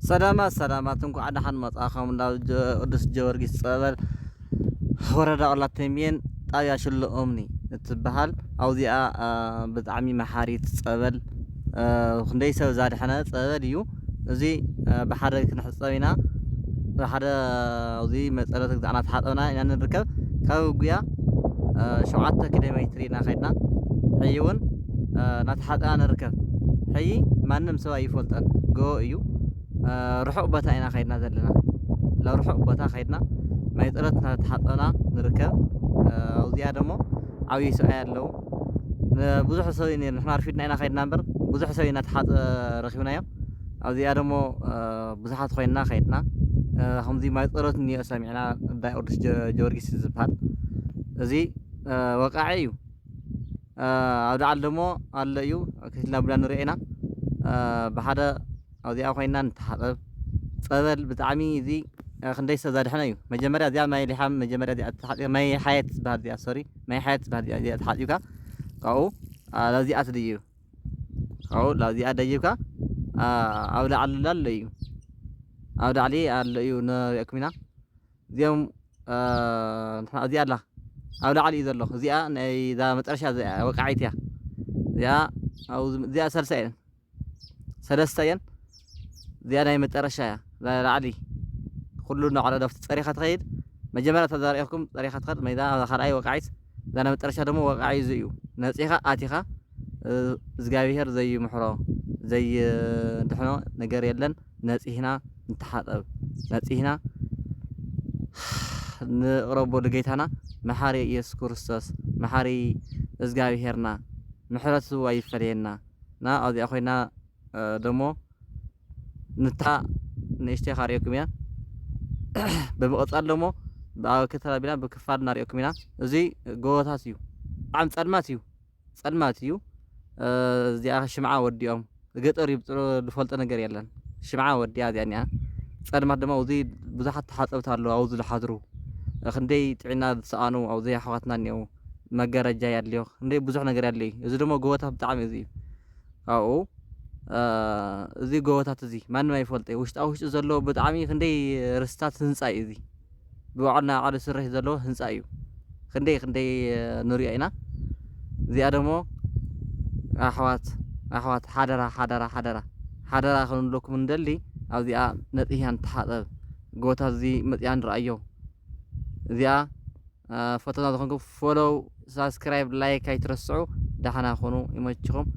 ሰላማት እንኳን አዳሓን መጻኸም እንዳው ቅዱስ ጊዮርጊስ ጸበል ወረዳ ቆላት ተሚን ጣብያ ሽሎ ኦምኒ እትበሃል ኣውዚኣ ብጣዕሚ መሓሪት ጸበል ክንደይ ሰብ ዛድሐነ ጸበል እዩ እዚ ብሓደ ክንሕፀብ ኢና ብሓደ እዚ መጸረት ግዛዕና ተሓጠብና ኢና ንርከብ ካብ ጉያ 7 ኪሎ ሜትር ኢና ኸድና ሕይ እውን ናተሓጠብና ንርከብ ሕይ ማንም ሰብ ኣይፈልጠን ጎ እዩ ርሑቕ ቦታ ኢና ኸይድና ዘለና ላብ ርሑቕ ቦታ ኸይድና ማይ ፀረት ናተሓጠብና ንርከብ ኣብዚኣ ደሞ ዓብይ ሰብኣይ ኣለዉ ብዙሕ ሰብ ንሕና ኣርፊድና ኢና ኸይድና እምበር ብዙሕ ሰብ እናተሓጠበ ረኺብናዮ ኣብዚኣ ደሞ ብዙሓት ኮይንና ኸይድና ከምዚ ማይ ፀረት እኒኦ ሰሚዕና እንዳይ ቅዱስ ጊዮርጊስ ዝበሃል እዚ ወቃዒ እዩ ኣብ ላዕሊ ደሞ ኣሎ እዩ ከይድና ብላ ንሪኦ ኢና ብሓደ ኣብዚኣ ኮይንና ንተሓጠብ ጸበል ብጣዕሚ እዚ ክንደይ ሰብ ዛድሐነ እዩ መጀመርያ እዚኣ ማይ ሊሓም መጀመርያ እዚኣ ተሓጢብካ ማይ ሓየት ዝበሃል እዚኣ ሶሪ ማይ ሓየት ዝበሃል እዚኣ ተሓጢብካ ካብኡ ላብዚኣ ትድይብ ካብኡ ላብዚኣ ደይብካ ኣብ ላዕሊ ኣሎ እዩ ኣብ ላዕሊ ኣሎ እዩ ንሪአኩም ኢና እዚኦም እዚኣ ኣላ ኣብ ላዕሊ እዩ ዘሎ እዚኣ ናይ እዛ መጨረሻ ወቃዒት እያ እዚኣ ሰለስተ እየን እዚኣ ናይ መጨረሻ እያ ላዕሊ ኩሉ ናዕሎ ዳፍቲ ፀሪኻ ትኸይድ መጀመርያ ተዛሪእኩም ፀሪኻ ትኸድ መይዛ ካልኣይ ወቃዒት እዛ ናይ መጨረሻ ደሞ ወቃዒ እዚ እዩ ነፂኻ ኣቲኻ እግዚኣብሔር ዘይምሕሮ ዘይድሕኖ ነገር የለን ነፂህና እንተሓጠብ ነፂህና ንቕረቦ ለጌታና መሓሪ ኢየሱስ ክርስቶስ መሓሪ እግዚኣብሔርና ምሕረቱ ኣይፈለየና ና ኣብዚኣ ኮይና ደሞ ንታ ንእሽተይ ካሪአኩም እያ ብምቕፃል ደሞ ኣብ ከተላቢና ብክፋል እናሪአኩም ኢና እዚ ጎቦታት እዩ ብጣዕሚ ጸልማት እዩ እዚኣ ሽምዓ ወዲኦም ገጠር እዩ ብፅሩ ዝፈልጦ ነገር የለን ሽምዓ ወዲያ እዚኣ እኒኣ ጸልማት ድማ ኣብዚ ብዙሓት ተሓፀብቲ ኣለዉ ኣብኡ ዝሓድሩ ክንደይ ጥዕና ዝሰኣኑ ኣብዚ ኣሕዋትና እኒአው መጋረጃ ያድልዮ ክንደይ ብዙሕ ነገር ያድልዮ እዚ ደሞ ጎቦታት ብጣዕሚ እዚ እዩ ካብኡ እዚ ጎቦታት እዚ ማንም ኣይፈልጦ ውሽጣ ውሽጢ ዘለዎ ብጣዕሚ ክንደይ ርስታት ህንፃ እዩ እዚ ብባዕልና ዓዲ ስራሕ ዘለዎ ህንፃ እዩ ክንደይ ንሪኦ ኢና እዚኣ ደሞ ኣሕዋት ሓደራ ክንብለኩም እንደሊ ኣብዚኣ ነፂህና ንተሓጠብ ጎቦታት እዚ መፂና ንረኣዮ እዚኣ ፈተና ዝኾንኩም ፎሎው ሳብስክራይብ ላይክ ኣይትረስዑ ዳሕና ኮኑ ይመችኹም